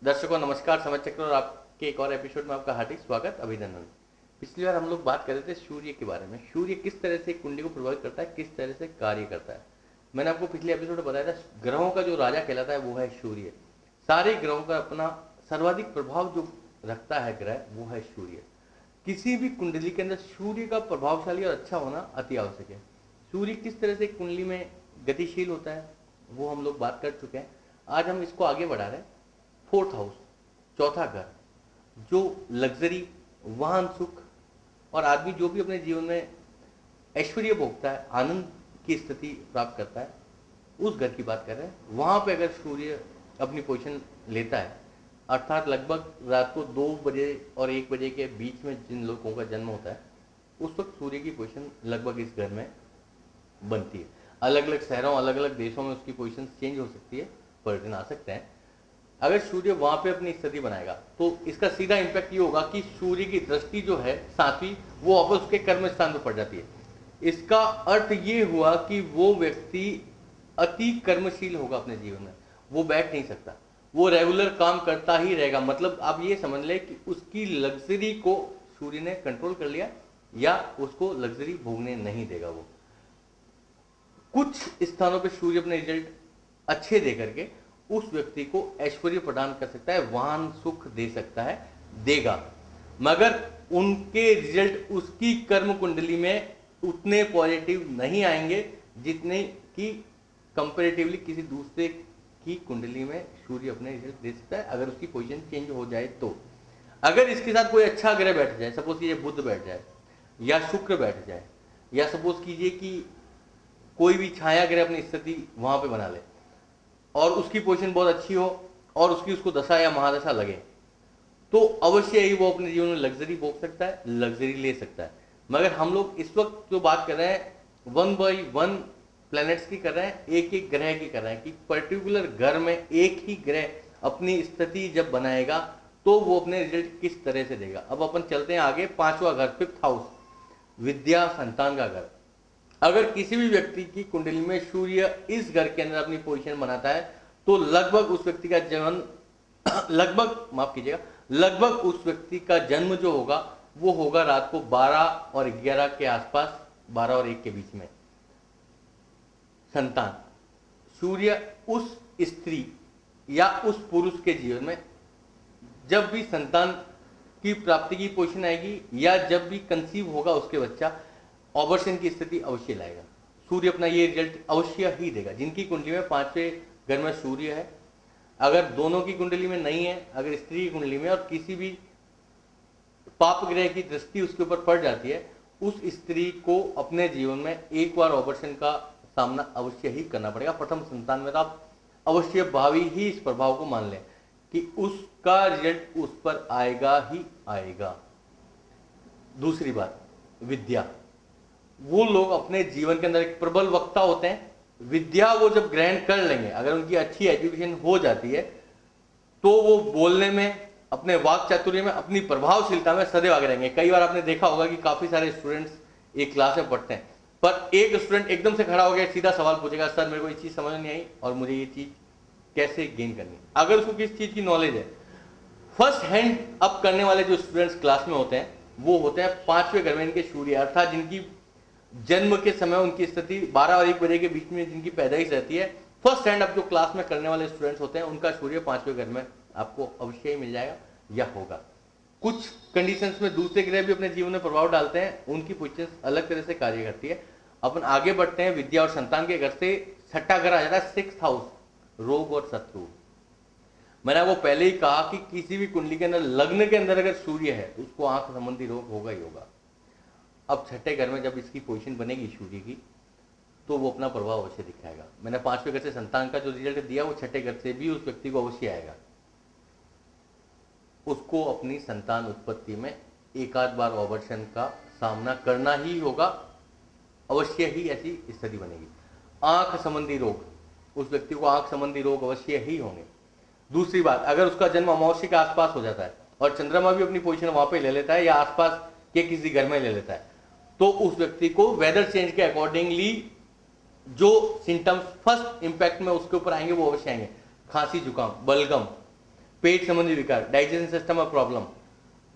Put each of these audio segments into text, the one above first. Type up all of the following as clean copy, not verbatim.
दर्शकों नमस्कार, समय चक्र और आपके एक और एपिसोड में आपका हार्दिक स्वागत, अभिनंदन। पिछली बार हम लोग बात कर रहे थे सूर्य के बारे में। सूर्य किस तरह से कुंडली को प्रभावित करता है, किस तरह से कार्य करता है। मैंने आपको पिछले एपिसोड में बताया था, ग्रहों का जो राजा कहलाता है वो है सूर्य। सारे ग्रहों का अपना सर्वाधिक प्रभाव जो रखता है ग्रह, वो है सूर्य। किसी भी कुंडली के अंदर सूर्य का प्रभावशाली और अच्छा होना अति आवश्यक है। सूर्य किस तरह से कुंडली में गतिशील होता है वो हम लोग बात कर चुके हैं। आज हम इसको आगे बढ़ा रहे हैं। फोर्थ हाउस, चौथा घर, जो लग्जरी, वाहन सुख और आदमी जो भी अपने जीवन में ऐश्वर्य भोगता है, आनंद की स्थिति प्राप्त करता है, उस घर की बात कर रहे हैं। वहां पे अगर सूर्य अपनी पोजीशन लेता है, अर्थात लगभग रात को 2 बजे और 1 बजे के बीच में जिन लोगों का जन्म होता है, उस वक्त सूर्य की पोजीशन लगभग इस घर में बनती है। अलग अलग शहरों, अलग अलग देशों में उसकी पोजीशन चेंज हो सकती है, परिवर्तन आ सकते हैं। अगर सूर्य वहां पे अपनी स्थिति बनाएगा तो इसका सीधा इंपैक्ट ये होगा कि सूर्य की दृष्टि जो है 7वीं, वो वापस उसके कर्म स्थान पर पड़ जाती है। इसका अर्थ ये हुआ कि वो व्यक्ति अति कर्मशील होगा अपने जीवन में, वो बैठ नहीं सकता, वो रेगुलर काम करता ही रहेगा। मतलब आप ये समझ ले कि उसकी लग्जरी को सूर्य ने कंट्रोल कर लिया, या उसको लग्जरी भोगने नहीं देगा। वो कुछ स्थानों पे सूर्य अपने रिजल्ट अच्छे दे करके उस व्यक्ति को ऐश्वर्य प्रदान कर सकता है, वाहन सुख दे सकता है, देगा, मगर उनके रिजल्ट उसकी कर्म कुंडली में उतने पॉजिटिव नहीं आएंगे जितने कि कंपैरेटिवली किसी दूसरे की कुंडली में सूर्य अपने रिजल्ट दे सकता है, अगर उसकी पोजीशन चेंज हो जाए तो। अगर इसके साथ कोई अच्छा ग्रह बैठ जाए, सपोज कीजिए बुध बैठ जाए या शुक्र बैठ जाए, या सपोज कीजिए कि कोई भी छाया ग्रह अपनी स्थिति वहां पे बना ले और उसकी पोजीशन बहुत अच्छी हो और उसको दशा या महादशा लगे, तो अवश्य ही वो अपने जीवन में लग्जरी भोग सकता है, लग्जरी ले सकता है। मगर हम लोग इस वक्त जो बात कर रहे हैं 1 by 1 प्लैनेट्स की कर रहे हैं, एक एक ग्रह की कर रहे हैं, कि पर्टिकुलर घर में एक ही ग्रह अपनी स्थिति जब बनाएगा तो वो अपने रिजल्ट किस तरह से देगा। अब अपन चलते हैं आगे। 5वां घर, 5th हाउस, विद्या संतान का घर। अगर किसी भी व्यक्ति की कुंडली में सूर्य इस घर के अंदर अपनी पोजीशन बनाता है तो लगभग उस व्यक्ति का जन्म लगभग उस व्यक्ति का जन्म जो होगा वो होगा रात को 12 और 11 के आसपास, 12 और 1 के बीच में। संतान, सूर्य उस स्त्री या उस पुरुष के जीवन में जब भी संतान की प्राप्ति की पोजीशन आएगी या जब भी कंसीव होगा उसके बच्चा, ऑवर्शन की स्थिति अवश्य लाएगा। सूर्य अपना ये रिजल्ट अवश्य ही देगा। जिनकी कुंडली में 5वें घर में सूर्य है, अगर दोनों की कुंडली में नहीं है, अगर स्त्री की कुंडली में और किसी भी पाप ग्रह की दृष्टि उसके ऊपर पड़ जाती है, उस स्त्री को अपने जीवन में एक बार ऑपरेशन का सामना अवश्य ही करना पड़ेगा। प्रथम संतान में तो आप अवश्य भावी ही इस प्रभाव को मान लें कि उसका रिजल्ट उस पर आएगा ही आएगा। दूसरी बात, विद्या। वो लोग अपने जीवन के अंदर एक प्रबल वक्ता होते हैं। विद्या वो जब ग्रहण कर लेंगे, अगर उनकी अच्छी एजुकेशन हो जाती है, तो वो बोलने में, अपने वाक चातुर्य में, अपनी प्रभावशीलता में सदैव आगे रहेंगे। कई बार आपने देखा होगा कि काफी सारे स्टूडेंट्स एक क्लास में पढ़ते हैं, पर एक स्टूडेंट एकदम से खड़ा हो गया, सीधा सवाल पूछेगा, सर मेरे को ये चीज समझ नहीं आई और मुझे ये चीज कैसे गेन करनी है। अगर उसको किस चीज की नॉलेज है, फर्स्ट हैंड अप करने वाले जो स्टूडेंट्स क्लास में होते हैं वो होते हैं 5वें घर में इनके सूर्य, अर्थात जिनकी जन्म के समय उनकी स्थिति 12 और 1 बजे के बीच में जिनकी पैदाइश रहती है, फर्स्ट हैंड अप जो क्लास में करने वाले स्टूडेंट्स होते हैं, उनका सूर्य 5वें घर में आपको अवश्य ही मिल जाएगा या होगा। कुछ कंडीशंस में दूसरे ग्रह भी अपने जीवन में प्रभाव डालते हैं, उनकी पोजीशन अलग तरह से कार्य करती है। अपन आगे बढ़ते हैं। विद्या और संतान के घर से 6ठा घर आ जाता है 6th हाउस, रोग और शत्रु। मैंने आपको पहले ही कहा कि किसी भी कुंडली के अंदर, लग्न के अंदर अगर सूर्य है तो उसको आंख संबंधी रोग होगा ही होगा। अब 6ठे घर में जब इसकी पोजीशन बनेगी सूर्य की, तो वो अपना प्रभाव अवश्य दिखाएगा। मैंने 5वें घर से संतान का जो रिजल्ट दिया वो 6ठे घर से भी उस व्यक्ति को अवश्य आएगा। उसको अपनी संतान उत्पत्ति में एक आध बार ऑपरेशन का सामना करना ही होगा, अवश्य ही ऐसी स्थिति बनेगी। आंख संबंधी रोग, उस व्यक्ति को आंख संबंधी रोग अवश्य ही होंगे। दूसरी बात, अगर उसका जन्म अमावस्या के आसपास हो जाता है और चंद्रमा भी अपनी पोजीशन वहां पे ले लेता है या आसपास के किसी घर में ले लेता है, तो उस व्यक्ति को वेदर चेंज के अकॉर्डिंगली जो सिम्टम्स फर्स्ट इंपैक्ट में उसके ऊपर आएंगे वो अवश्य आएंगे। खांसी, जुकाम, बलगम, पेट संबंधी विकार, डाइजेशन सिस्टम में प्रॉब्लम,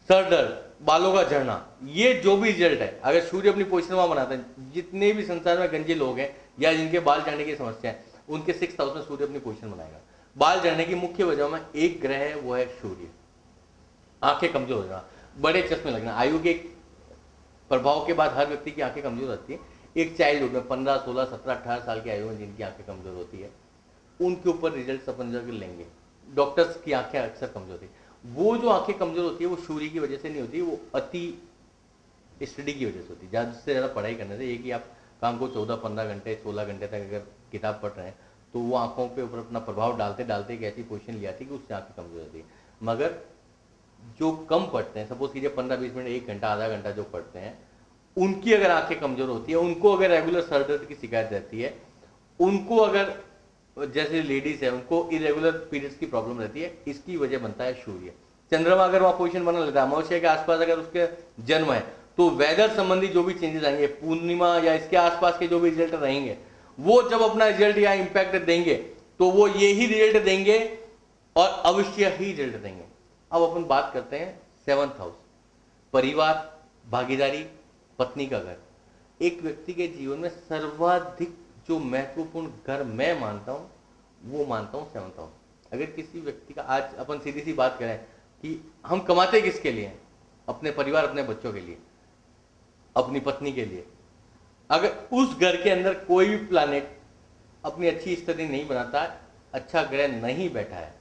सर दर्द, बालों का झड़ना, ये जो भी रिजल्ट है, अगर सूर्य अपनी पोजिशन वहां बनाता है, जितने भी संसार में गंजे लोग हैं या जिनके बाल झड़ने की समस्या है, उनके 6th हाउस में सूर्य अपनी पोजिशन बनाएगा। बाल झड़ने की मुख्य वजह में एक ग्रह है, वो है सूर्य। आंखें कमजोर हो जाना, बड़े चश्मे लगना, आयु के प्रभाव के बाद हर व्यक्ति की आंखें कमजोर होती है। एक चाइल्डहुड में 15, 16, 17, 18 साल की आयु में जिनकी आंखें कमजोर होती है, उनके ऊपर रिजल्ट अपन जब लेंगे। डॉक्टर्स की आंखें अक्सर कमजोर होती है। वो जो आंखें कमजोर होती है वो सूर्य की वजह से नहीं होती, वो अति स्टडी की वजह से होती है। ज़्यादा से ज़्यादा पढ़ाई करने से, ये कि आप काम को 14, 15 घंटे, 16 घंटे तक अगर किताब पढ़ रहे हैं तो वो आंखों पे ऊपर अपना प्रभाव डालते डालते एक ऐसी पोजीशन ले आती है कि उससे आंखें कमजोर होती है। मगर जो कम पढ़ते हैं, सपोज कीजिए 15-20 मिनट, 1 घंटा, आधा घंटा जो पढ़ते हैं, उनकी अगर आंखें कमजोर होती है, उनको अगर रेगुलर सर दर्द की शिकायत रहती है, उनको अगर जैसे लेडीज है उनको इरेगुलर पीरियड्स की प्रॉब्लम रहती है, इसकी वजह बनता है सूर्य। चंद्रमा अगर वहां पोजीशन बना लेता है, अमावस्या के आसपास अगर उसके जन्म है, तो वेदर संबंधी जो भी चेंजेस आएंगे, पूर्णिमा या इसके आसपास के जो भी रिजल्ट रहेंगे, वो जब अपना रिजल्ट या इंपैक्ट देंगे तो वो ये ही रिजल्ट देंगे और अवश्य ही रिजल्ट देंगे। अब अपन बात करते हैं 7th हाउस, परिवार, भागीदारी, पत्नी का घर। एक व्यक्ति के जीवन में सर्वाधिक जो महत्वपूर्ण घर मैं मानता हूं, वो मानता हूं 7th हाउस। अगर किसी व्यक्ति का, आज अपन सीधी सी बात करें कि हम कमाते किसके लिए हैं? अपने परिवार, अपने बच्चों के लिए, अपनी पत्नी के लिए। अगर उस घर के अंदर कोई भी प्लैनेट अपनी अच्छी स्थिति नहीं बनाता है, अच्छा ग्रह नहीं बैठा है,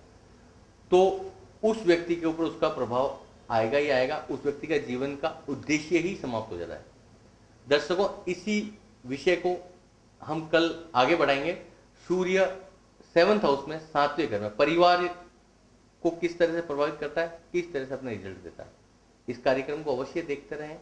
तो उस व्यक्ति के ऊपर उसका प्रभाव आएगा ही आएगा। उस व्यक्ति का जीवन का उद्देश्य ही समाप्त हो जाता है। दर्शकों, इसी विषय को हम कल आगे बढ़ाएंगे। सूर्य 7th हाउस में 7वें घर में परिवार को किस तरह से प्रभावित करता है, किस तरह से अपना रिजल्ट देता है। इस कार्यक्रम को अवश्य देखते रहें।